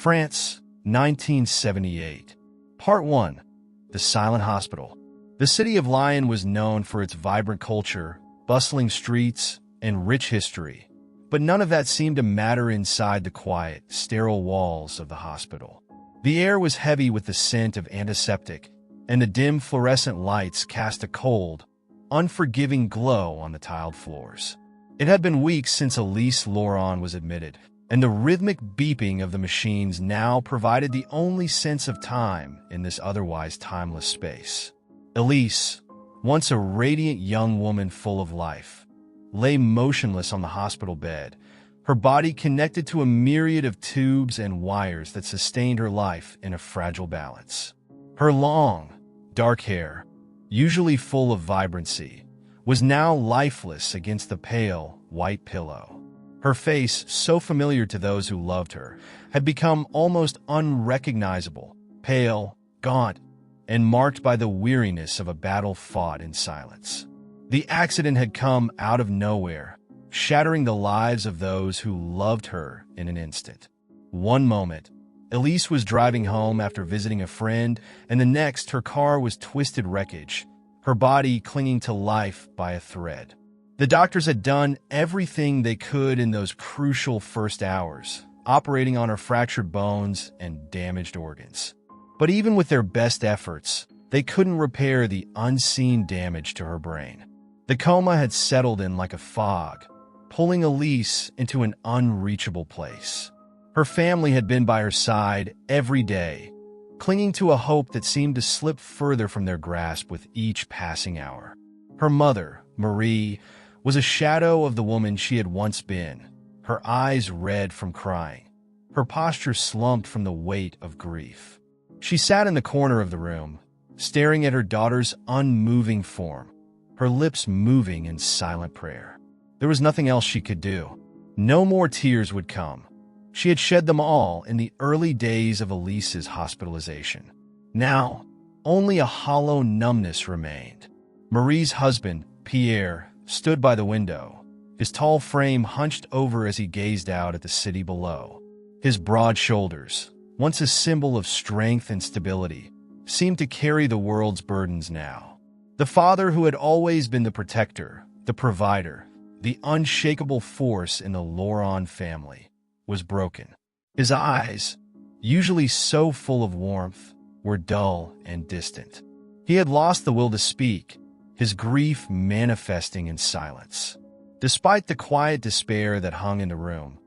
France, 1978. Part 1. The Silent Hospital. The city of Lyon was known for its vibrant culture, bustling streets, and rich history. But none of that seemed to matter inside the quiet, sterile walls of the hospital. The air was heavy with the scent of antiseptic, and the dim fluorescent lights cast a cold, unforgiving glow on the tiled floors. It had been weeks since Elise was admitted, and the rhythmic beeping of the machines now provided the only sense of time in this otherwise timeless space. Elise, once a radiant young woman full of life, lay motionless on the hospital bed, her body connected to a myriad of tubes and wires that sustained her life in a fragile balance. Her long, dark hair, usually full of vibrancy, was now lifeless against the pale, white pillow. Her face, so familiar to those who loved her, had become almost unrecognizable, pale, gaunt, and marked by the weariness of a battle fought in silence. The accident had come out of nowhere, shattering the lives of those who loved her in an instant. One moment, Elise was driving home after visiting a friend, and the next her car was twisted wreckage, her body clinging to life by a thread. The doctors had done everything they could in those crucial first hours, operating on her fractured bones and damaged organs. But even with their best efforts, they couldn't repair the unseen damage to her brain. The coma had settled in like a fog, pulling Elise into an unreachable place. Her family had been by her side every day, clinging to a hope that seemed to slip further from their grasp with each passing hour. Her mother, Marie, was a shadow of the woman she had once been, her eyes red from crying, her posture slumped from the weight of grief. She sat in the corner of the room, staring at her daughter's unmoving form, her lips moving in silent prayer. There was nothing else she could do. No more tears would come. She had shed them all in the early days of Elise's hospitalization. Now, only a hollow numbness remained. Marie's husband, Pierre, stood by the window, his tall frame hunched over as he gazed out at the city below. His broad shoulders, once a symbol of strength and stability, seemed to carry the world's burdens now. The father who had always been the protector, the provider, the unshakable force in the Lauron family, was broken. His eyes, usually so full of warmth, were dull and distant. He had lost the will to speak, his grief manifesting in silence. Despite the quiet despair that hung in the room,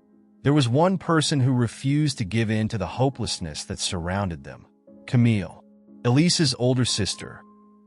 there was one person who refused to give in to the hopelessness that surrounded them: Camille. Elise's older sister,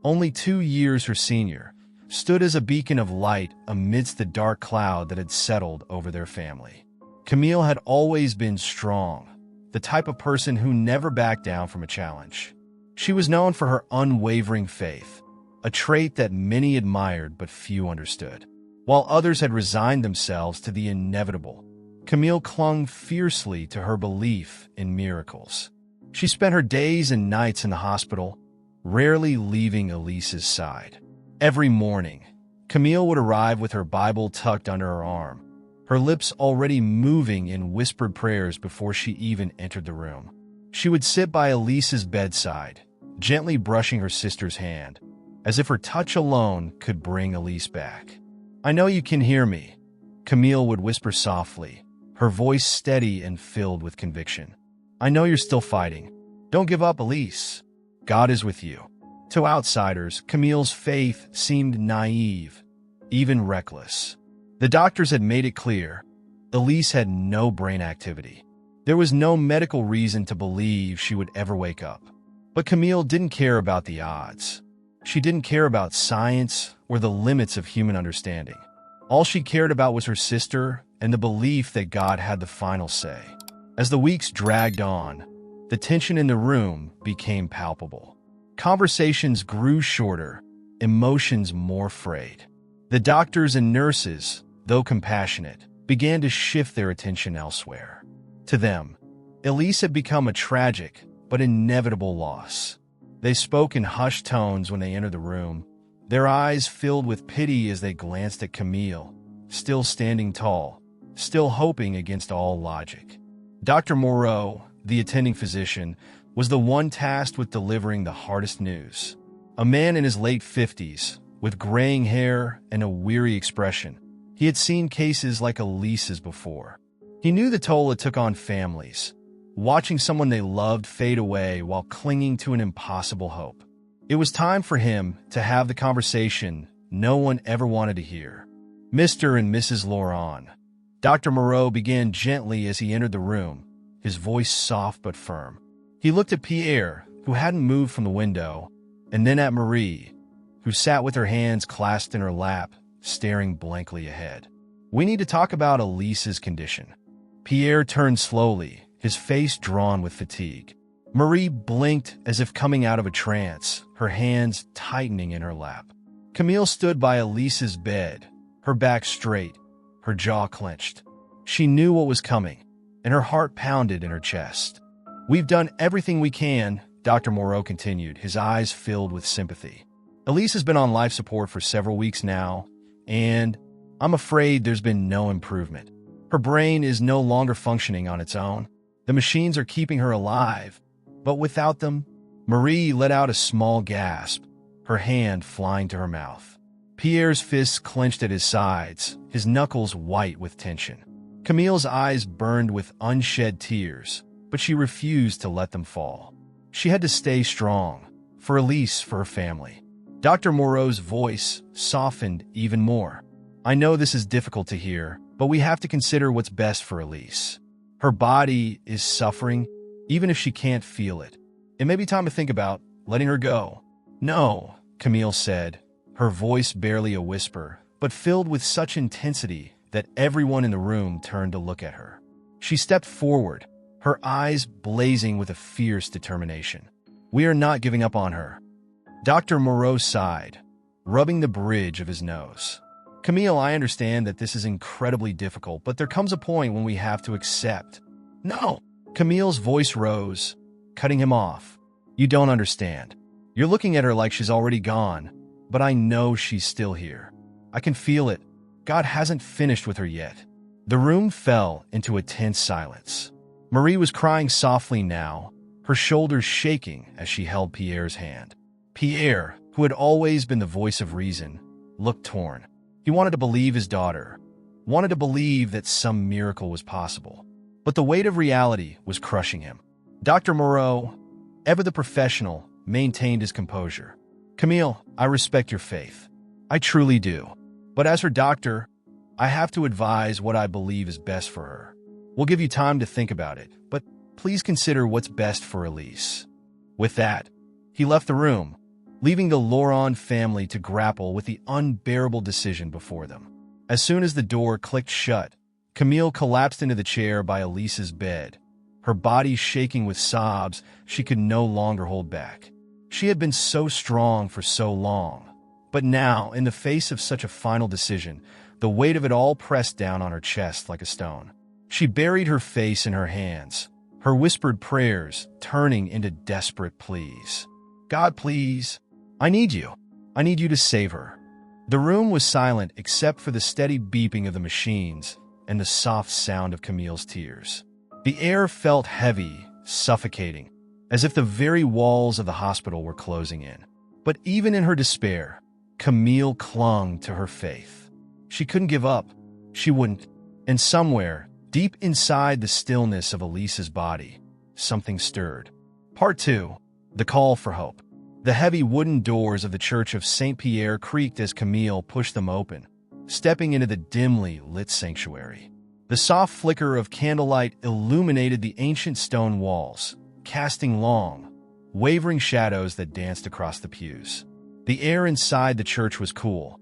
only 2 years her senior, stood as a beacon of light amidst the dark cloud that had settled over their family. Camille had always been strong, the type of person who never backed down from a challenge. She was known for her unwavering faith, a trait that many admired but few understood. While others had resigned themselves to the inevitable, Camille clung fiercely to her belief in miracles. She spent her days and nights in the hospital, rarely leaving Elise's side. Every morning, Camille would arrive with her Bible tucked under her arm, her lips already moving in whispered prayers before she even entered the room. She would sit by Elise's bedside, gently brushing her sister's hand, as if her touch alone could bring Elise back. "I know you can hear me," Camille would whisper softly, her voice steady and filled with conviction. "I know you're still fighting. Don't give up, Elise. God is with you." To outsiders, Camille's faith seemed naive, even reckless. The doctors had made it clear, Elise had no brain activity. There was no medical reason to believe she would ever wake up. But Camille didn't care about the odds. She didn't care about science or the limits of human understanding. All she cared about was her sister and the belief that God had the final say. As the weeks dragged on, the tension in the room became palpable. Conversations grew shorter, emotions more frayed. The doctors and nurses, though compassionate, began to shift their attention elsewhere. To them, Elise had become a tragic but inevitable loss. They spoke in hushed tones when they entered the room, their eyes filled with pity as they glanced at Camille, still standing tall, still hoping against all logic. Dr. Moreau, the attending physician, was the one tasked with delivering the hardest news. A man in his late 50s, with graying hair and a weary expression. He had seen cases like Elise's before. He knew the toll it took on families, watching someone they loved fade away while clinging to an impossible hope. It was time for him to have the conversation no one ever wanted to hear. Mr. and Mrs. Laurent. Dr. Moreau began gently as he entered the room, his voice soft but firm. He looked at Pierre, who hadn't moved from the window, and then at Marie, who sat with her hands clasped in her lap, staring blankly ahead. "We need to talk about Elise's condition." Pierre turned slowly, his face drawn with fatigue. Marie blinked as if coming out of a trance, her hands tightening in her lap. Camille stood by Elise's bed, her back straight, her jaw clenched. She knew what was coming, and her heart pounded in her chest. "We've done everything we can," Dr. Moreau continued, his eyes filled with sympathy. "Elise has been on life support for several weeks now, and I'm afraid there's been no improvement. Her brain is no longer functioning on its own. The machines are keeping her alive, but without them..." Marie let out a small gasp, her hand flying to her mouth. Pierre's fists clenched at his sides, his knuckles white with tension. Camille's eyes burned with unshed tears, but she refused to let them fall. She had to stay strong, for Elise, for her family. Dr. Moreau's voice softened even more. "I know this is difficult to hear, but we have to consider what's best for Elise. Her body is suffering, even if she can't feel it. It may be time to think about letting her go." "No," Camille said, her voice barely a whisper, but filled with such intensity that everyone in the room turned to look at her. She stepped forward, her eyes blazing with a fierce determination. "We are not giving up on her." Dr. Moreau sighed, rubbing the bridge of his nose. "Camille, I understand that this is incredibly difficult, but there comes a point when we have to accept." "No!" Camille's voice rose, cutting him off. "You don't understand. You're looking at her like she's already gone, but I know she's still here. I can feel it. God hasn't finished with her yet." The room fell into a tense silence. Marie was crying softly now, her shoulders shaking as she held Pierre's hand. Pierre, who had always been the voice of reason, looked torn. He wanted to believe his daughter, wanted to believe that some miracle was possible. But the weight of reality was crushing him. Dr. Moreau, ever the professional, maintained his composure. "Camille, I respect your faith. I truly do. But as her doctor, I have to advise what I believe is best for her. We'll give you time to think about it, but please consider what's best for Elise." With that, he left the room, leaving the Laurent family to grapple with the unbearable decision before them. As soon as the door clicked shut, Camille collapsed into the chair by Elise's bed, her body shaking with sobs she could no longer hold back. She had been so strong for so long, but now, in the face of such a final decision, the weight of it all pressed down on her chest like a stone. She buried her face in her hands, her whispered prayers turning into desperate pleas. "God, please, I need you. I need you to save her." The room was silent except for the steady beeping of the machines and the soft sound of Camille's tears. The air felt heavy, suffocating, as if the very walls of the hospital were closing in. But even in her despair, Camille clung to her faith. She couldn't give up. She wouldn't. And somewhere, deep inside the stillness of Elise's body, something stirred. Part 2. The Call for Hope. The heavy wooden doors of the Church of St. Pierre creaked as Camille pushed them open, stepping into the dimly lit sanctuary. The soft flicker of candlelight illuminated the ancient stone walls, casting long, wavering shadows that danced across the pews. The air inside the church was cool,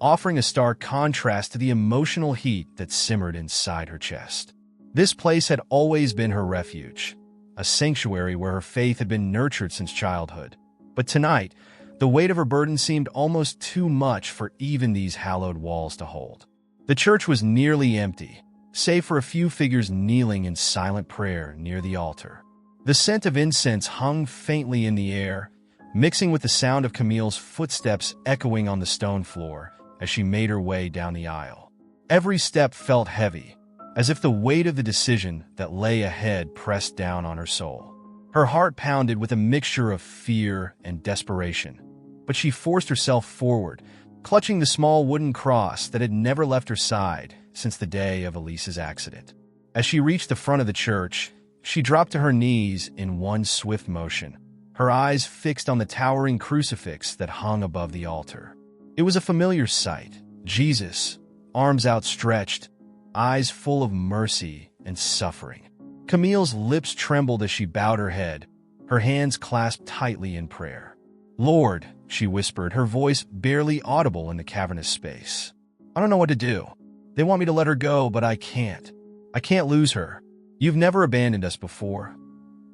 offering a stark contrast to the emotional heat that simmered inside her chest. This place had always been her refuge, a sanctuary where her faith had been nurtured since childhood. But tonight, the weight of her burden seemed almost too much for even these hallowed walls to hold. The church was nearly empty, save for a few figures kneeling in silent prayer near the altar. The scent of incense hung faintly in the air, mixing with the sound of Camille's footsteps echoing on the stone floor as she made her way down the aisle. Every step felt heavy, as if the weight of the decision that lay ahead pressed down on her soul. Her heart pounded with a mixture of fear and desperation, but she forced herself forward, clutching the small wooden cross that had never left her side since the day of Elise's accident. As she reached the front of the church, she dropped to her knees in one swift motion, her eyes fixed on the towering crucifix that hung above the altar. It was a familiar sight: Jesus, arms outstretched, eyes full of mercy and suffering. Camille's lips trembled as she bowed her head, her hands clasped tightly in prayer. "Lord," she whispered, her voice barely audible in the cavernous space. "I don't know what to do. They want me to let her go, but I can't. I can't lose her. You've never abandoned us before.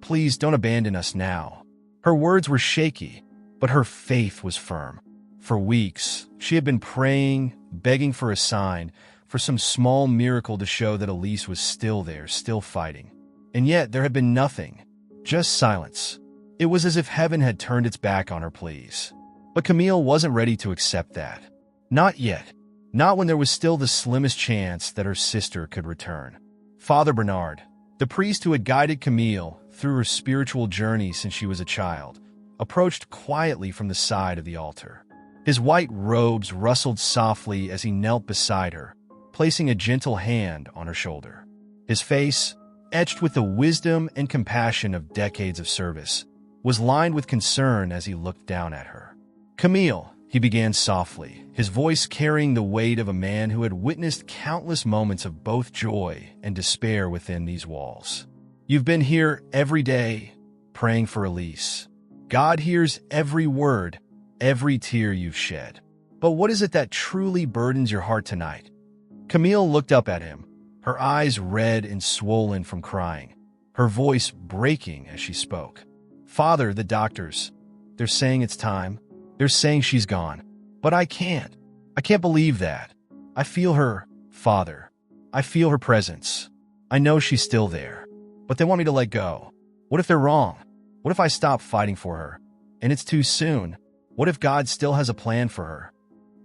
Please don't abandon us now." Her words were shaky, but her faith was firm. For weeks, she had been praying, begging for a sign, for some small miracle to show that Elise was still there, still fighting. And yet there had been nothing, just silence. It was as if heaven had turned its back on her pleas. But Camille wasn't ready to accept that. Not yet. Not when there was still the slimmest chance that her sister could return. Father Bernard, the priest who had guided Camille through her spiritual journey since she was a child, approached quietly from the side of the altar. His white robes rustled softly as he knelt beside her, placing a gentle hand on her shoulder. His face, etched with the wisdom and compassion of decades of service, was lined with concern as he looked down at her. "Camille," he began softly, his voice carrying the weight of a man who had witnessed countless moments of both joy and despair within these walls. "You've been here every day, praying for Elise. God hears every word, every tear you've shed. But what is it that truly burdens your heart tonight?" Camille looked up at him, her eyes red and swollen from crying, her voice breaking as she spoke. "Father, the doctors, they're saying it's time. They're saying she's gone. But I can't. I can't believe that. I feel her, Father. I feel her presence. I know she's still there. But they want me to let go. What if they're wrong? What if I stop fighting for her? And it's too soon. What if God still has a plan for her?"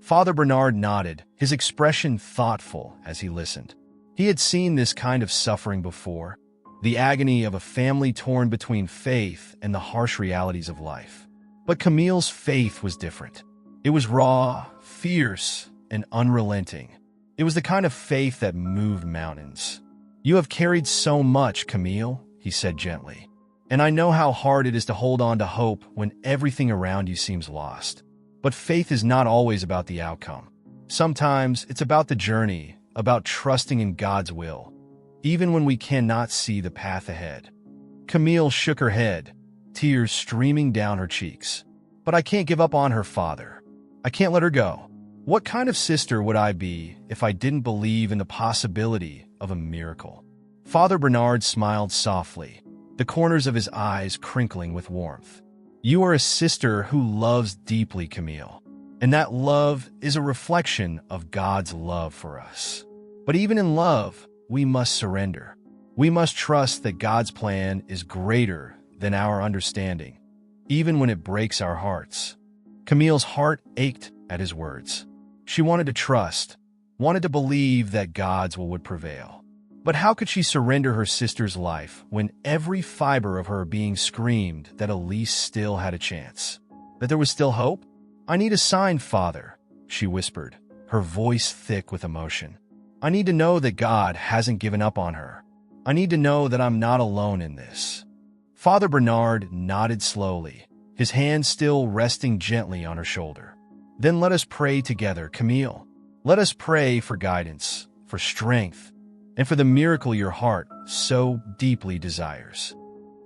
Father Bernard nodded, his expression thoughtful as he listened. He had seen this kind of suffering before, the agony of a family torn between faith and the harsh realities of life. But Camille's faith was different. It was raw, fierce, and unrelenting. It was the kind of faith that moved mountains. "You have carried so much, Camille," he said gently. "And I know how hard it is to hold on to hope when everything around you seems lost. But faith is not always about the outcome. Sometimes it's about the journey, about trusting in God's will, even when we cannot see the path ahead." Camille shook her head, tears streaming down her cheeks. "But I can't give up on her, Father. I can't let her go. What kind of sister would I be if I didn't believe in the possibility of a miracle?" Father Bernard smiled softly, the corners of his eyes crinkling with warmth. "You are a sister who loves deeply, Camille, and that love is a reflection of God's love for us. But even in love, we must surrender. We must trust that God's plan is greater than our understanding, even when it breaks our hearts." Camille's heart ached at his words. She wanted to trust, wanted to believe that God's will would prevail. But how could she surrender her sister's life when every fiber of her being screamed that Elise still had a chance, that there was still hope? "I need a sign, Father," she whispered, her voice thick with emotion. "I need to know that God hasn't given up on her. I need to know that I'm not alone in this." Father Bernard nodded slowly, his hand still resting gently on her shoulder. "Then let us pray together, Camille. Let us pray for guidance, for strength, and for the miracle your heart so deeply desires."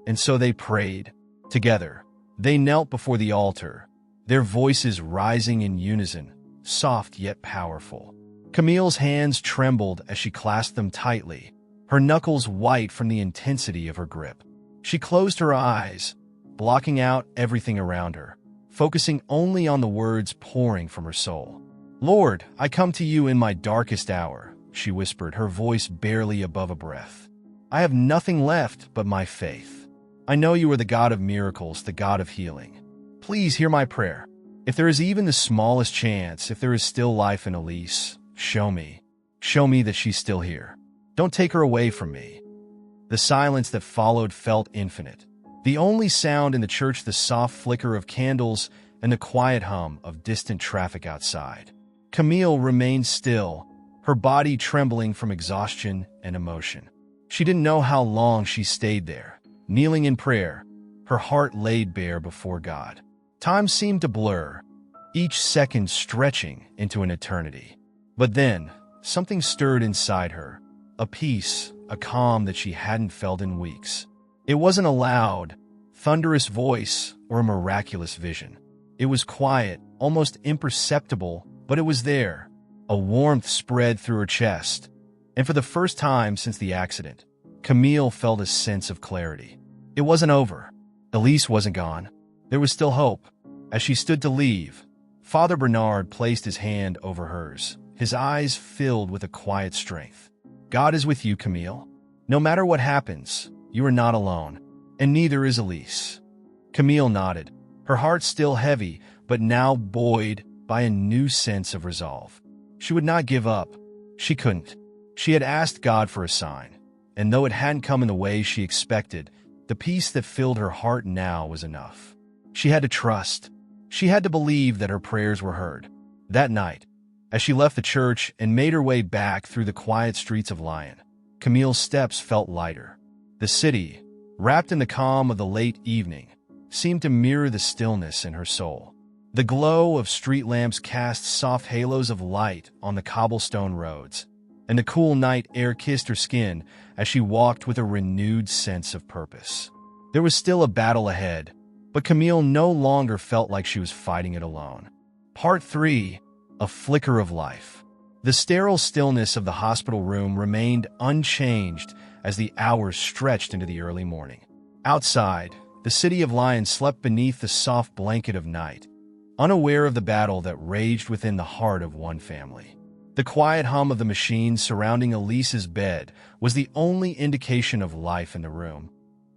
And so they prayed. Together, they knelt before the altar, their voices rising in unison, soft yet powerful. Camille's hands trembled as she clasped them tightly, her knuckles white from the intensity of her grip. She closed her eyes, blocking out everything around her, focusing only on the words pouring from her soul. "Lord, I come to you in my darkest hour," she whispered, her voice barely above a breath. "I have nothing left but my faith. I know you are the God of miracles, the God of healing. Please hear my prayer. If there is even the smallest chance, if there is still life in Elise, show me that she's still here. Don't take her away from me." The silence that followed felt infinite. The only sound in the church, the soft flicker of candles and the quiet hum of distant traffic outside. Camille remained still, her body trembling from exhaustion and emotion. She didn't know how long she stayed there, kneeling in prayer, her heart laid bare before God. Time seemed to blur, each second stretching into an eternity. But then, something stirred inside her, a peace, a calm that she hadn't felt in weeks. It wasn't a loud, thunderous voice or a miraculous vision. It was quiet, almost imperceptible, but it was there. A warmth spread through her chest, and for the first time since the accident, Camille felt a sense of clarity. It wasn't over. Elise wasn't gone. There was still hope. As she stood to leave, Father Bernard placed his hand over hers, his eyes filled with a quiet strength. "God is with you, Camille. No matter what happens, you are not alone, and neither is Elise." Camille nodded, her heart still heavy, but now buoyed by a new sense of resolve. She would not give up. She couldn't. She had asked God for a sign, and though it hadn't come in the way she expected, the peace that filled her heart now was enough. She had to trust. She had to believe that her prayers were heard. That night, as she left the church and made her way back through the quiet streets of Lyon, Camille's steps felt lighter. The city, wrapped in the calm of the late evening, seemed to mirror the stillness in her soul. The glow of street lamps cast soft halos of light on the cobblestone roads, and the cool night air kissed her skin as she walked with a renewed sense of purpose. There was still a battle ahead, but Camille no longer felt like she was fighting it alone. Part 3. A flicker of life. The sterile stillness of the hospital room remained unchanged as the hours stretched into the early morning. Outside, the city of Lyon slept beneath the soft blanket of night, unaware of the battle that raged within the heart of one family. The quiet hum of the machines surrounding Elise's bed was the only indication of life in the room,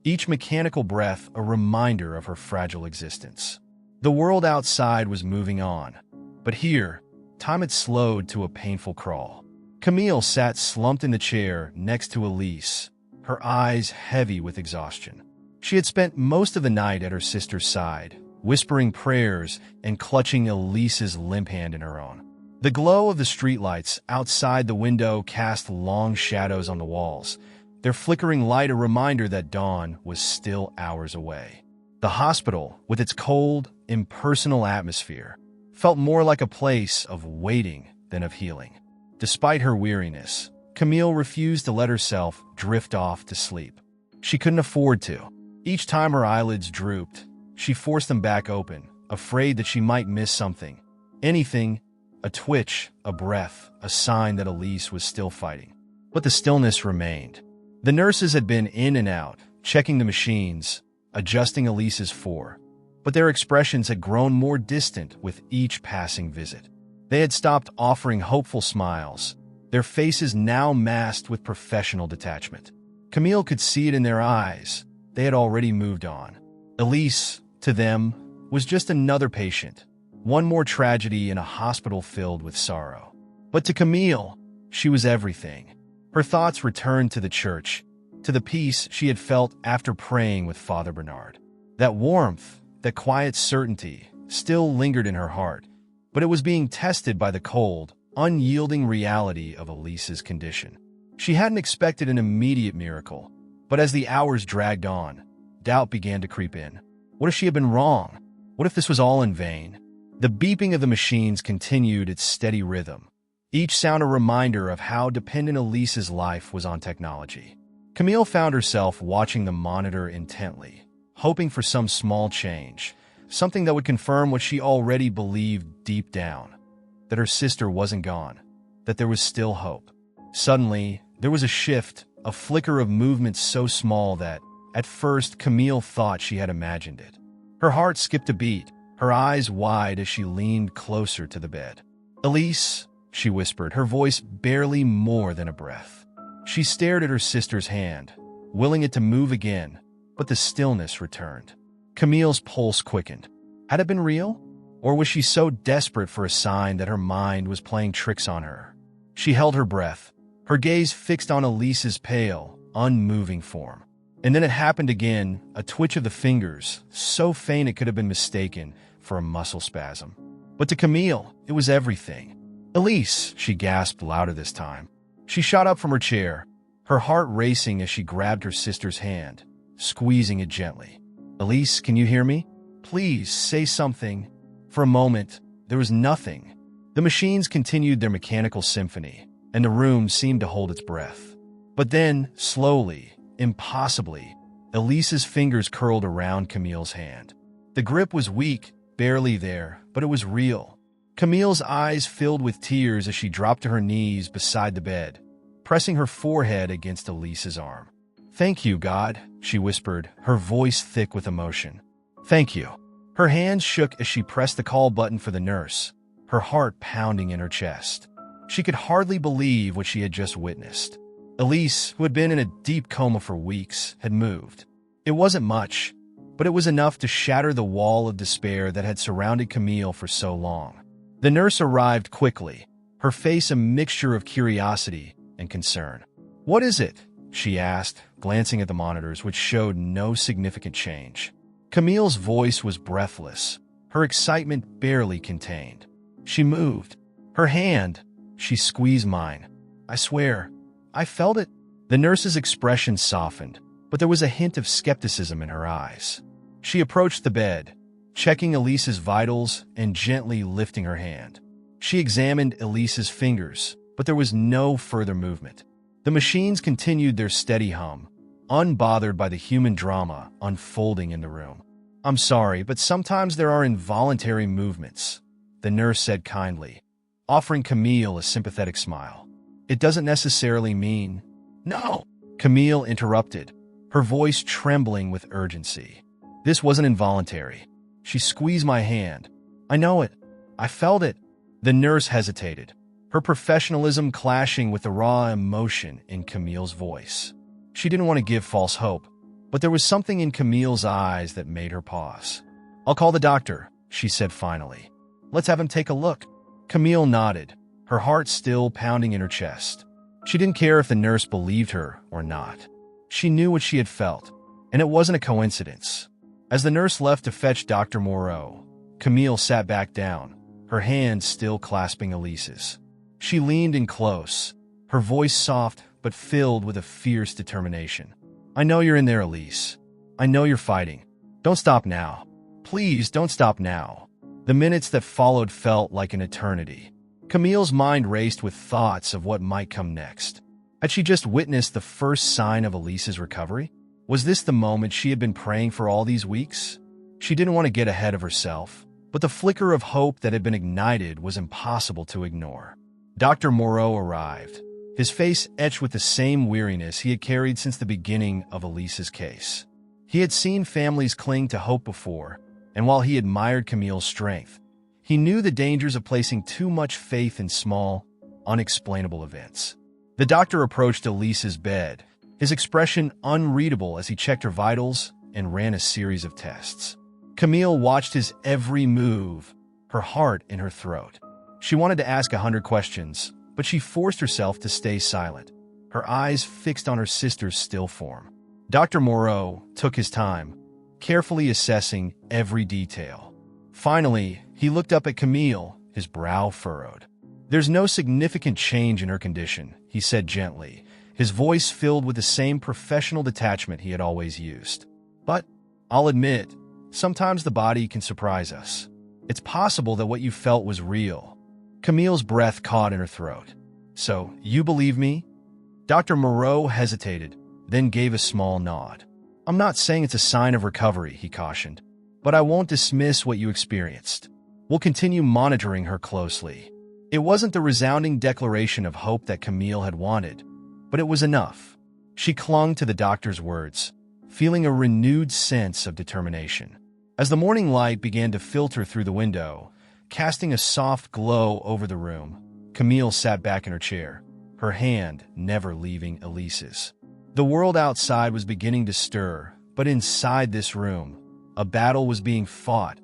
each mechanical breath a reminder of her fragile existence. The world outside was moving on, but here, time had slowed to a painful crawl. Camille sat slumped in the chair next to Elise, her eyes heavy with exhaustion. She had spent most of the night at her sister's side, whispering prayers and clutching Elise's limp hand in her own. The glow of the streetlights outside the window cast long shadows on the walls, their flickering light a reminder that dawn was still hours away. The hospital, with its cold, impersonal atmosphere, felt more like a place of waiting than of healing. Despite her weariness, Camille refused to let herself drift off to sleep. She couldn't afford to. Each time her eyelids drooped, she forced them back open, afraid that she might miss something. Anything, a twitch, a breath, a sign that Elise was still fighting. But the stillness remained. The nurses had been in and out, checking the machines, adjusting Elise's four, but their expressions had grown more distant with each passing visit. They had stopped offering hopeful smiles, their faces now masked with professional detachment. Camille could see it in their eyes. They had already moved on. Elise, to them, was just another patient, one more tragedy in a hospital filled with sorrow. But to Camille, she was everything. Her thoughts returned to the church, to the peace she had felt after praying with Father Bernard. That warmth, that quiet certainty, still lingered in her heart, but it was being tested by the cold, unyielding reality of Elise's condition. She hadn't expected an immediate miracle, but as the hours dragged on, doubt began to creep in. What if she had been wrong? What if this was all in vain? The beeping of the machines continued its steady rhythm, each sound a reminder of how dependent Elise's life was on technology. Camille found herself watching the monitor intently, hoping for some small change, something that would confirm what she already believed deep down, that her sister wasn't gone, that there was still hope. Suddenly, there was a shift, a flicker of movement so small that, at first, Camille thought she had imagined it. Her heart skipped a beat, her eyes wide as she leaned closer to the bed. "Elise," she whispered, her voice barely more than a breath. She stared at her sister's hand, willing it to move again, but the stillness returned. Camille's pulse quickened. Had it been real? Or was she so desperate for a sign that her mind was playing tricks on her? She held her breath, her gaze fixed on Elise's pale, unmoving form. And then it happened again, a twitch of the fingers, so faint it could have been mistaken for a muscle spasm. But to Camille, it was everything. "Elise," she gasped louder this time. She shot up from her chair, her heart racing as she grabbed her sister's hand, squeezing it gently. "Elise, can you hear me? Please, say something." For a moment, there was nothing. The machines continued their mechanical symphony, and the room seemed to hold its breath. But then, slowly, impossibly, Elise's fingers curled around Camille's hand. The grip was weak, barely there, but it was real. Camille's eyes filled with tears as she dropped to her knees beside the bed, pressing her forehead against Elise's arm. "Thank you, God," she whispered, her voice thick with emotion. "Thank you." Her hands shook as she pressed the call button for the nurse, her heart pounding in her chest. She could hardly believe what she had just witnessed. Elise, who had been in a deep coma for weeks, had moved. It wasn't much, but it was enough to shatter the wall of despair that had surrounded Camille for so long. The nurse arrived quickly, her face a mixture of curiosity and concern. "What is it?" she asked, glancing at the monitors, which showed no significant change. Camille's voice was breathless, her excitement barely contained. "She moved. Her hand." She squeezed mine. "I swear, I felt it." The nurse's expression softened, but there was a hint of skepticism in her eyes. She approached the bed, checking Elise's vitals and gently lifting her hand. She examined Elise's fingers, but there was no further movement. The machines continued their steady hum, unbothered by the human drama unfolding in the room. "I'm sorry, but sometimes there are involuntary movements," the nurse said kindly, offering Camille a sympathetic smile. "It doesn't necessarily mean—" "No," Camille interrupted, her voice trembling with urgency. "This wasn't involuntary." She squeezed my hand. "I know it. I felt it." The nurse hesitated, her professionalism clashing with the raw emotion in Camille's voice. She didn't want to give false hope, but there was something in Camille's eyes that made her pause. "I'll call the doctor," she said finally. "Let's have him take a look." Camille nodded, her heart still pounding in her chest. She didn't care if the nurse believed her or not. She knew what she had felt, and it wasn't a coincidence. As the nurse left to fetch Dr. Moreau, Camille sat back down, her hand still clasping Elise's. She leaned in close, her voice soft but filled with a fierce determination. "I know you're in there, Elise. I know you're fighting. Don't stop now. Please don't stop now." The minutes that followed felt like an eternity. Camille's mind raced with thoughts of what might come next. Had she just witnessed the first sign of Elise's recovery? Was this the moment she had been praying for all these weeks? She didn't want to get ahead of herself, but the flicker of hope that had been ignited was impossible to ignore. Dr. Moreau arrived, his face etched with the same weariness he had carried since the beginning of Elise's case. He had seen families cling to hope before, and while he admired Camille's strength, he knew the dangers of placing too much faith in small, unexplainable events. The doctor approached Elise's bed, his expression unreadable as he checked her vitals and ran a series of tests. Camille watched his every move, her heart in her throat. She wanted to ask 100 questions, but she forced herself to stay silent, her eyes fixed on her sister's still form. Dr. Moreau took his time, carefully assessing every detail. Finally, he looked up at Camille, his brow furrowed. "There's no significant change in her condition," he said gently, his voice filled with the same professional detachment he had always used. "But, I'll admit, sometimes the body can surprise us. It's possible that what you felt was real." Camille's breath caught in her throat. "So, you believe me?" Dr. Moreau hesitated, then gave a small nod. "I'm not saying it's a sign of recovery," he cautioned, "but I won't dismiss what you experienced. We'll continue monitoring her closely." It wasn't the resounding declaration of hope that Camille had wanted, but it was enough. She clung to the doctor's words, feeling a renewed sense of determination. As the morning light began to filter through the window, casting a soft glow over the room, Camille sat back in her chair, her hand never leaving Elise's. The world outside was beginning to stir, but inside this room, a battle was being fought,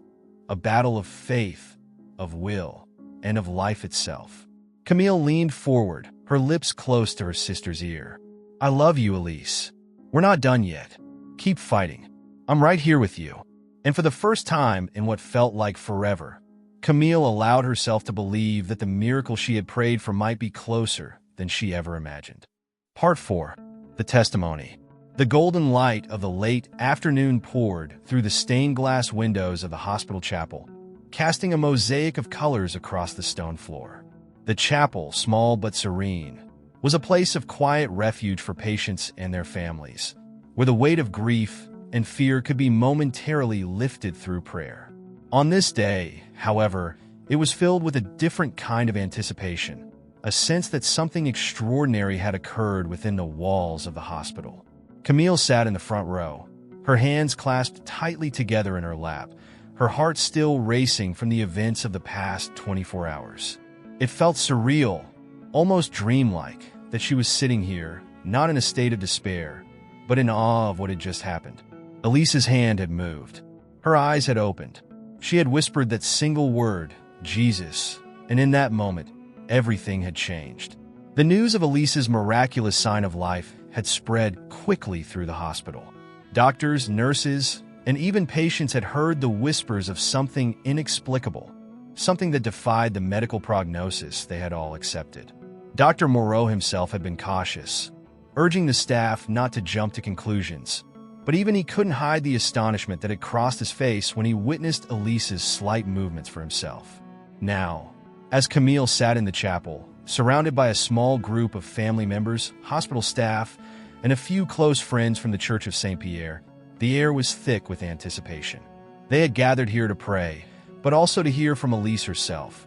a battle of faith, of will, and of life itself. Camille leaned forward, her lips close to her sister's ear. "I love you, Elise. We're not done yet. Keep fighting. I'm right here with you." And for the first time in what felt like forever, Camille allowed herself to believe that the miracle she had prayed for might be closer than she ever imagined. Part 4. The Testimony. The golden light of the late afternoon poured through the stained glass windows of the hospital chapel, casting a mosaic of colors across the stone floor. The chapel, small but serene, was a place of quiet refuge for patients and their families, where the weight of grief and fear could be momentarily lifted through prayer. On this day, however, it was filled with a different kind of anticipation, a sense that something extraordinary had occurred within the walls of the hospital. Camille sat in the front row, her hands clasped tightly together in her lap, her heart still racing from the events of the past 24 hours. It felt surreal, almost dreamlike, that she was sitting here, not in a state of despair, but in awe of what had just happened. Elise's hand had moved. Her eyes had opened. She had whispered that single word, Jesus, and in that moment, everything had changed. The news of Elise's miraculous sign of life had spread quickly through the hospital. Doctors, nurses, and even patients had heard the whispers of something inexplicable, something that defied the medical prognosis they had all accepted. Dr. Moreau himself had been cautious, urging the staff not to jump to conclusions, but even he couldn't hide the astonishment that had crossed his face when he witnessed Elise's slight movements for himself. Now, as Camille sat in the chapel, surrounded by a small group of family members, hospital staff, and a few close friends from the Church of St. Pierre, the air was thick with anticipation. They had gathered here to pray, but also to hear from Elise herself.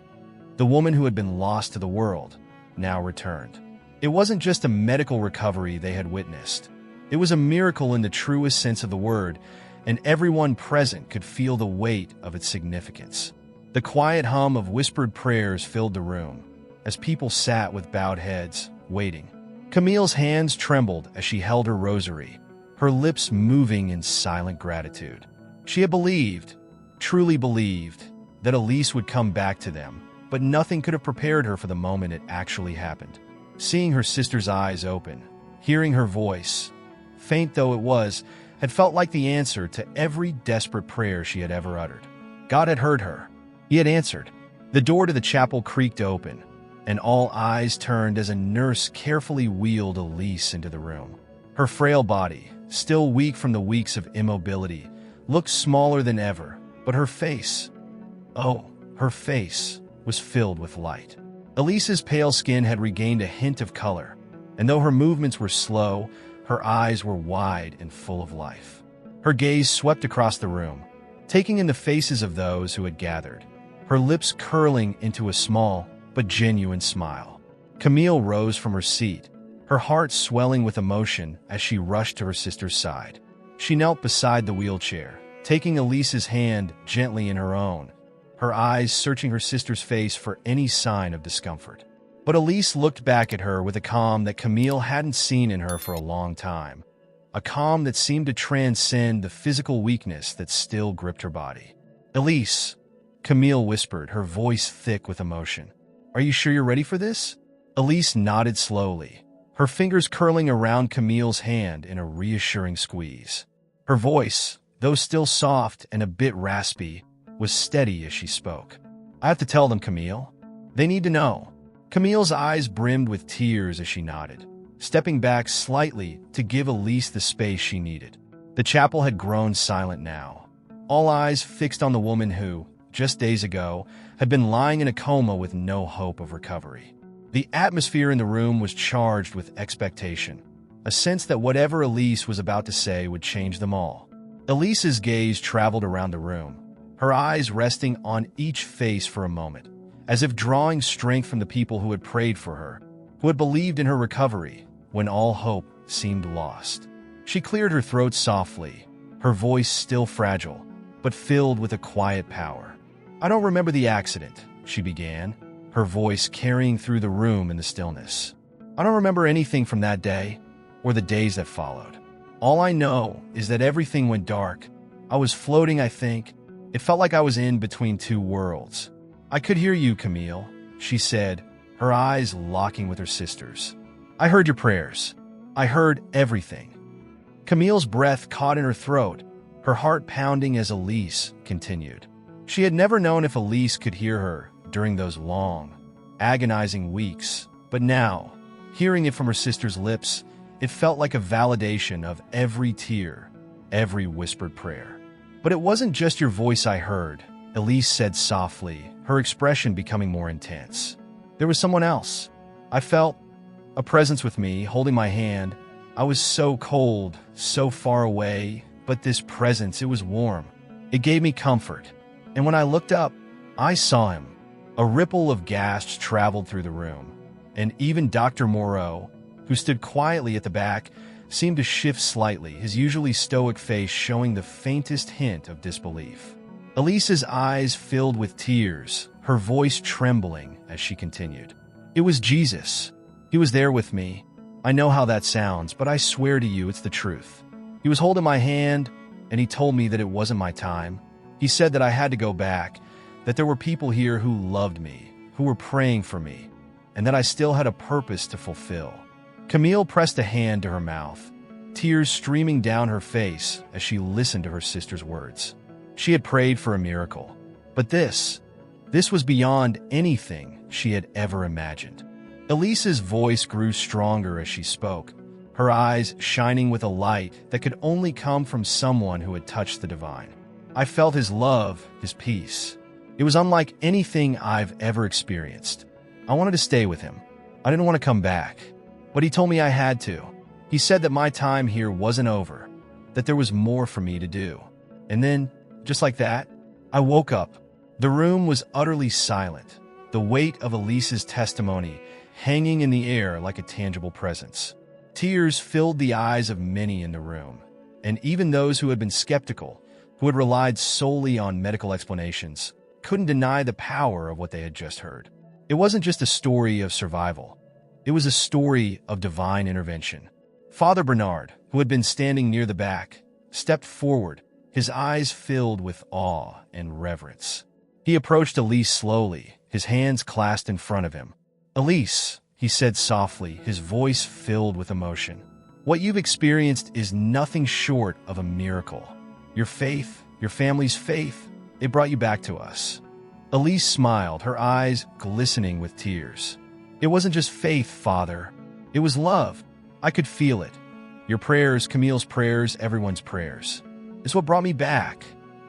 The woman who had been lost to the world now returned. It wasn't just a medical recovery they had witnessed. It was a miracle in the truest sense of the word, and everyone present could feel the weight of its significance. The quiet hum of whispered prayers filled the room, as people sat with bowed heads, waiting. Camille's hands trembled as she held her rosary, her lips moving in silent gratitude. She had believed, truly believed, that Elise would come back to them, but nothing could have prepared her for the moment it actually happened. Seeing her sister's eyes open, hearing her voice, faint though it was, had felt like the answer to every desperate prayer she had ever uttered. God had heard her. He had answered. The door to the chapel creaked open, and all eyes turned as a nurse carefully wheeled Elise into the room. Her frail body, still weak from the weeks of immobility, looked smaller than ever, but her face, her face, was filled with light. Elise's pale skin had regained a hint of color, and though her movements were slow, her eyes were wide and full of life. Her gaze swept across the room, taking in the faces of those who had gathered, her lips curling into a small but genuine smile. Camille rose from her seat, her heart swelling with emotion as she rushed to her sister's side. She knelt beside the wheelchair, taking Elise's hand gently in her own, her eyes searching her sister's face for any sign of discomfort. But Elise looked back at her with a calm that Camille hadn't seen in her for a long time, a calm that seemed to transcend the physical weakness that still gripped her body. "Elise," Camille whispered, her voice thick with emotion. "Are you sure you're ready for this?" Elise nodded slowly, her fingers curling around Camille's hand in a reassuring squeeze. Her voice, though still soft and a bit raspy, was steady as she spoke. "I have to tell them, Camille. They need to know." Camille's eyes brimmed with tears as she nodded, stepping back slightly to give Elise the space she needed. The chapel had grown silent now, all eyes fixed on the woman who, just days ago, had been lying in a coma with no hope of recovery. The atmosphere in the room was charged with expectation, a sense that whatever Elise was about to say would change them all. Elise's gaze traveled around the room, her eyes resting on each face for a moment, as if drawing strength from the people who had prayed for her, who had believed in her recovery when all hope seemed lost. She cleared her throat softly, her voice still fragile, but filled with a quiet power. "I don't remember the accident," she began, her voice carrying through the room in the stillness. "I don't remember anything from that day, or the days that followed. All I know is that everything went dark. I was floating, I think. It felt like I was in between two worlds. I could hear you, Camille," she said, her eyes locking with her sister's. "I heard your prayers. I heard everything." Camille's breath caught in her throat, her heart pounding as Elise continued. She had never known if Elise could hear her during those long, agonizing weeks, but now, hearing it from her sister's lips, it felt like a validation of every tear, every whispered prayer. "But it wasn't just your voice I heard," Elise said softly, her expression becoming more intense. "There was someone else. I felt a presence with me, holding my hand. I was so cold, so far away, but this presence, it was warm. It gave me comfort. And when I looked up, I saw him." A ripple of gasps traveled through the room, and even Dr. Moreau, who stood quietly at the back, seemed to shift slightly, his usually stoic face showing the faintest hint of disbelief. Elise's eyes filled with tears, her voice trembling as she continued. "It was Jesus. He was there with me. I know how that sounds, but I swear to you it's the truth. He was holding my hand, and he told me that it wasn't my time. He said that I had to go back, that there were people here who loved me, who were praying for me, and that I still had a purpose to fulfill." Camille pressed a hand to her mouth, tears streaming down her face as she listened to her sister's words. She had prayed for a miracle, but this was beyond anything she had ever imagined. Elise's voice grew stronger as she spoke, her eyes shining with a light that could only come from someone who had touched the divine. "I felt his love, his peace. It was unlike anything I've ever experienced. I wanted to stay with him. I didn't want to come back, but he told me I had to. He said that my time here wasn't over, that there was more for me to do. And then, just like that, I woke up. The room was utterly silent, the weight of Elise's testimony hanging in the air like a tangible presence. Tears filled the eyes of many in the room, and even those who had been skeptical, who had relied solely on medical explanations, couldn't deny the power of what they had just heard. It wasn't just a story of survival. It was a story of divine intervention. Father Bernard, who had been standing near the back, stepped forward, his eyes filled with awe and reverence. He approached Elise slowly, his hands clasped in front of him. "Elise," he said softly, his voice filled with emotion, "what you've experienced is nothing short of a miracle. Your faith, your family's faith, it brought you back to us." Elise smiled, her eyes glistening with tears. "It wasn't just faith, Father. It was love. I could feel it. Your prayers, Camille's prayers, everyone's prayers. It's what brought me back.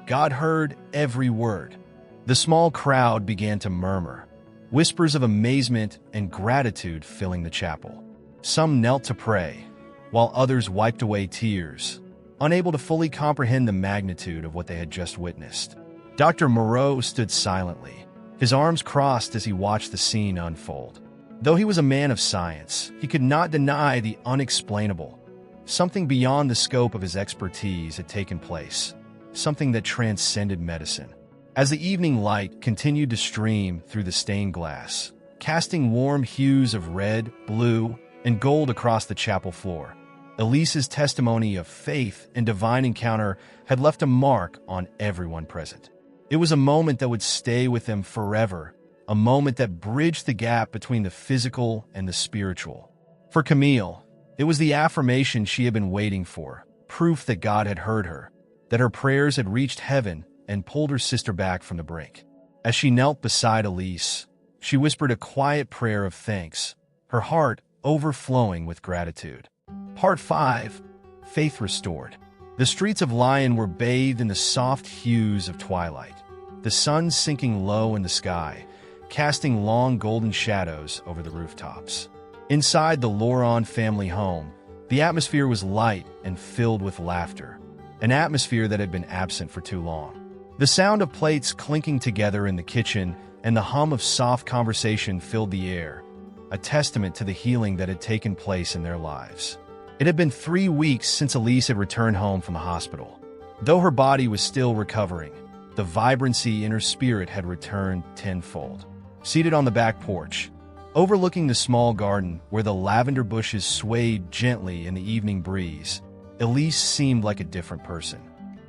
God heard every word." The small crowd began to murmur, whispers of amazement and gratitude filling the chapel. Some knelt to pray, while others wiped away tears, unable to fully comprehend the magnitude of what they had just witnessed. Dr. Moreau stood silently, his arms crossed as he watched the scene unfold. Though he was a man of science, he could not deny the unexplainable. Something beyond the scope of his expertise had taken place, something that transcended medicine. As the evening light continued to stream through the stained glass, casting warm hues of red, blue, and gold across the chapel floor, Elise's testimony of faith and divine encounter had left a mark on everyone present. It was a moment that would stay with them forever, a moment that bridged the gap between the physical and the spiritual. For Camille, it was the affirmation she had been waiting for, proof that God had heard her, that her prayers had reached heaven and pulled her sister back from the brink. As she knelt beside Elise, she whispered a quiet prayer of thanks, her heart overflowing with gratitude. Part 5. Faith Restored. The streets of Lyon were bathed in the soft hues of twilight, the sun sinking low in the sky, casting long golden shadows over the rooftops. Inside the Laurent family home, the atmosphere was light and filled with laughter, an atmosphere that had been absent for too long. The sound of plates clinking together in the kitchen and the hum of soft conversation filled the air, a testament to the healing that had taken place in their lives. It had been 3 weeks since Elise had returned home from the hospital. Though her body was still recovering, the vibrancy in her spirit had returned tenfold. Seated on the back porch, overlooking the small garden where the lavender bushes swayed gently in the evening breeze, Elise seemed like a different person.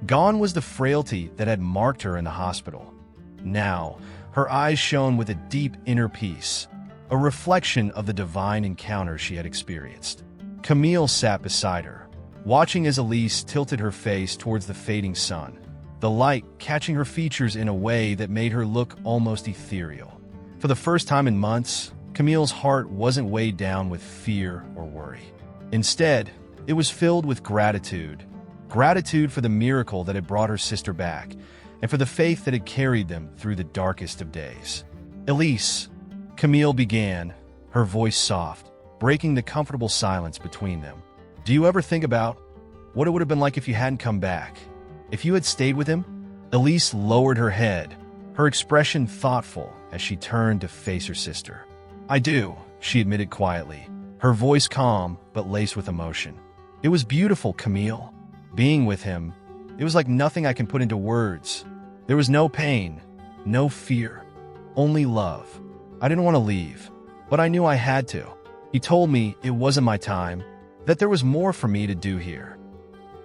Gone was the frailty that had marked her in the hospital. Now, her eyes shone with a deep inner peace, a reflection of the divine encounter she had experienced. Camille sat beside her, watching as Elise tilted her face towards the fading sun, the light catching her features in a way that made her look almost ethereal. For the first time in months, Camille's heart wasn't weighed down with fear or worry. Instead, it was filled with gratitude. Gratitude for the miracle that had brought her sister back, and for the faith that had carried them through the darkest of days. "Elise," Camille began, her voice soft, breaking the comfortable silence between them. "Do you ever think about what it would have been like if you hadn't come back? If you had stayed with him?" Elise lowered her head, her expression thoughtful as she turned to face her sister. "I do," she admitted quietly, her voice calm but laced with emotion. "It was beautiful, Camille. Being with him, it was like nothing I can put into words. There was no pain, no fear, only love. I didn't want to leave, but I knew I had to. He told me it wasn't my time, that there was more for me to do here."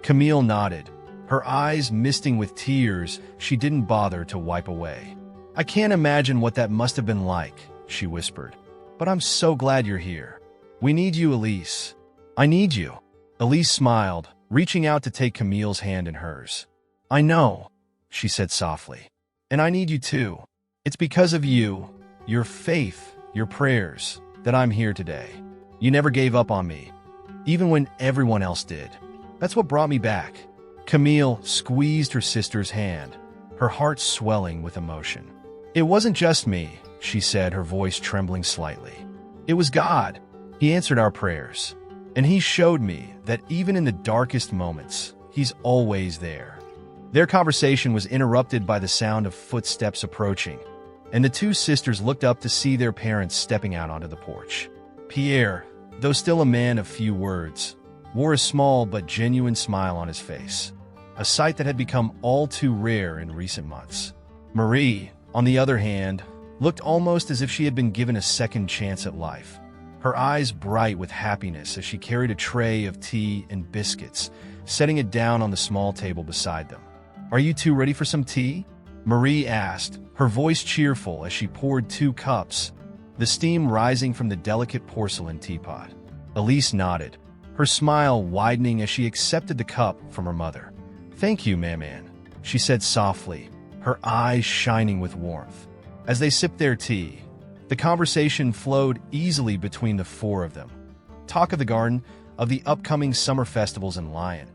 Camille nodded, her eyes misting with tears she didn't bother to wipe away. "I can't imagine what that must have been like," she whispered. "But I'm so glad you're here. We need you, Elise. I need you." Elise smiled, reaching out to take Camille's hand in hers. "I know," she said softly. "And I need you too. It's because of you, your faith, your prayers, that I'm here today. You never gave up on me, even when everyone else did. That's what brought me back." Camille squeezed her sister's hand, her heart swelling with emotion. "It wasn't just me," she said, her voice trembling slightly. "It was God. He answered our prayers. And he showed me that even in the darkest moments, he's always there." Their conversation was interrupted by the sound of footsteps approaching, and the two sisters looked up to see their parents stepping out onto the porch. Pierre, though still a man of few words, wore a small but genuine smile on his face, a sight that had become all too rare in recent months. Marie, on the other hand, looked almost as if she had been given a second chance at life, her eyes bright with happiness as she carried a tray of tea and biscuits, setting it down on the small table beside them. "Are you two ready for some tea?" Marie asked, her voice cheerful as she poured 2 cups, the steam rising from the delicate porcelain teapot. Elise nodded, her smile widening as she accepted the cup from her mother. "Thank you, Maman," she said softly, her eyes shining with warmth. As they sipped their tea, the conversation flowed easily between the 4 of them. Talk of the garden, of the upcoming summer festivals in Lyon,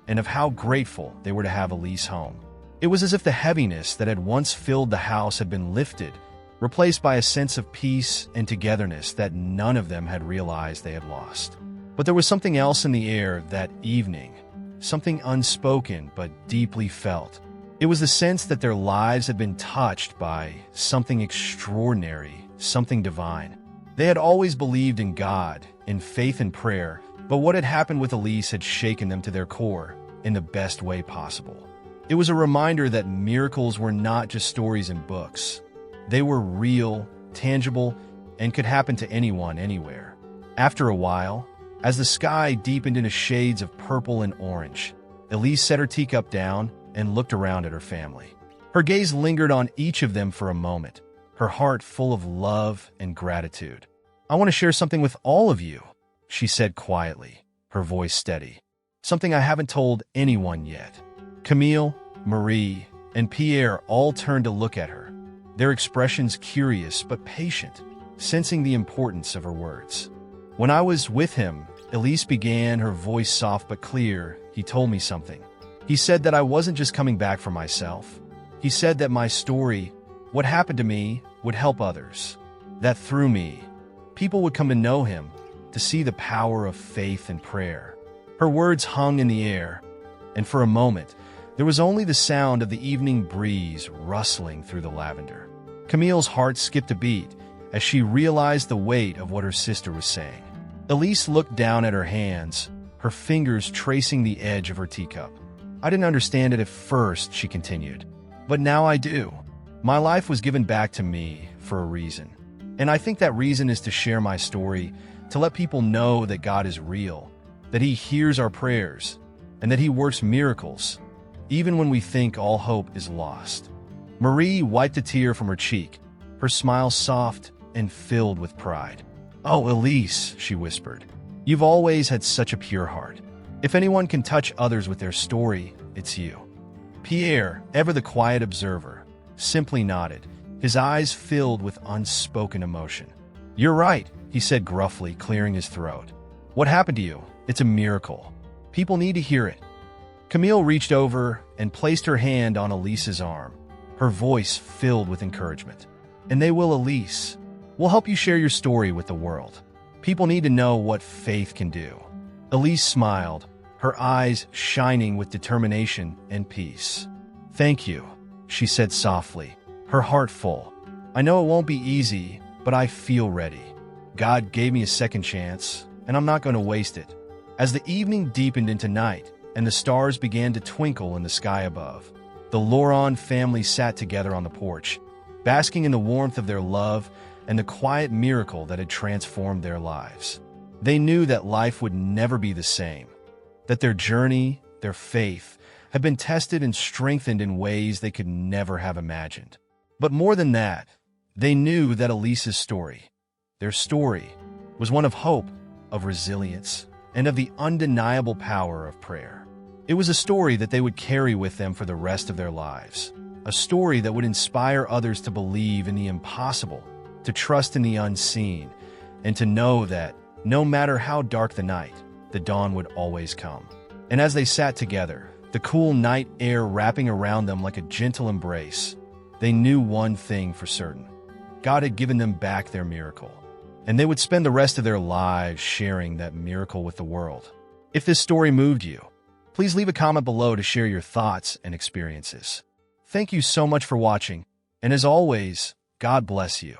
and of how grateful they were to have Elise home. It was as if the heaviness that had once filled the house had been lifted, replaced by a sense of peace and togetherness that none of them had realized they had lost. But there was something else in the air that evening, something unspoken but deeply felt. It was the sense that their lives had been touched by something extraordinary, something divine. They had always believed in God, in faith and prayer, but what had happened with Elise had shaken them to their core in the best way possible. It was a reminder that miracles were not just stories in books. They were real, tangible, and could happen to anyone, anywhere. After a while, as the sky deepened into shades of purple and orange, Elise set her teacup down and looked around at her family. Her gaze lingered on each of them for a moment, her heart full of love and gratitude. "I want to share something with all of you," she said quietly, her voice steady. "Something I haven't told anyone yet." Camille, Marie, and Pierre all turned to look at her, their expressions curious but patient, sensing the importance of her words. "When I was with him," Elise began, her voice soft but clear, "he told me something. He said that I wasn't just coming back for myself. He said that my story, what happened to me, would help others. That through me, people would come to know him, to see the power of faith and prayer." Her words hung in the air, and for a moment, there was only the sound of the evening breeze rustling through the lavender. Camille's heart skipped a beat as she realized the weight of what her sister was saying. Elise looked down at her hands, her fingers tracing the edge of her teacup. "I didn't understand it at first," she continued, "but now I do. My life was given back to me for a reason. And I think that reason is to share my story, to let people know that God is real, that he hears our prayers, and that he works miracles, even when we think all hope is lost." Marie wiped a tear from her cheek, her smile soft and filled with pride. "Oh, Elise," she whispered, "you've always had such a pure heart. If anyone can touch others with their story, it's you." Pierre, ever the quiet observer, simply nodded, his eyes filled with unspoken emotion. "You're right," he said gruffly, clearing his throat. "What happened to you? It's a miracle. People need to hear it." Camille reached over and placed her hand on Elise's arm, her voice filled with encouragement. "And they will, Elise. We'll help you share your story with the world. People need to know what faith can do." Elise smiled, her eyes shining with determination and peace. "Thank you," she said softly, her heart full. "I know it won't be easy, but I feel ready. God gave me a second chance, and I'm not going to waste it." As the evening deepened into night and the stars began to twinkle in the sky above, the Laurent family sat together on the porch, basking in the warmth of their love and the quiet miracle that had transformed their lives. They knew that life would never be the same, that their journey, their faith, had been tested and strengthened in ways they could never have imagined. But more than that, they knew that Elise's story, their story, was one of hope, of resilience, and of the undeniable power of prayer. It was a story that they would carry with them for the rest of their lives, a story that would inspire others to believe in the impossible, to trust in the unseen, and to know that, no matter how dark the night, the dawn would always come. And as they sat together, the cool night air wrapping around them like a gentle embrace, they knew one thing for certain. God had given them back their miracle, and they would spend the rest of their lives sharing that miracle with the world. If this story moved you, please leave a comment below to share your thoughts and experiences. Thank you so much for watching, and as always, God bless you.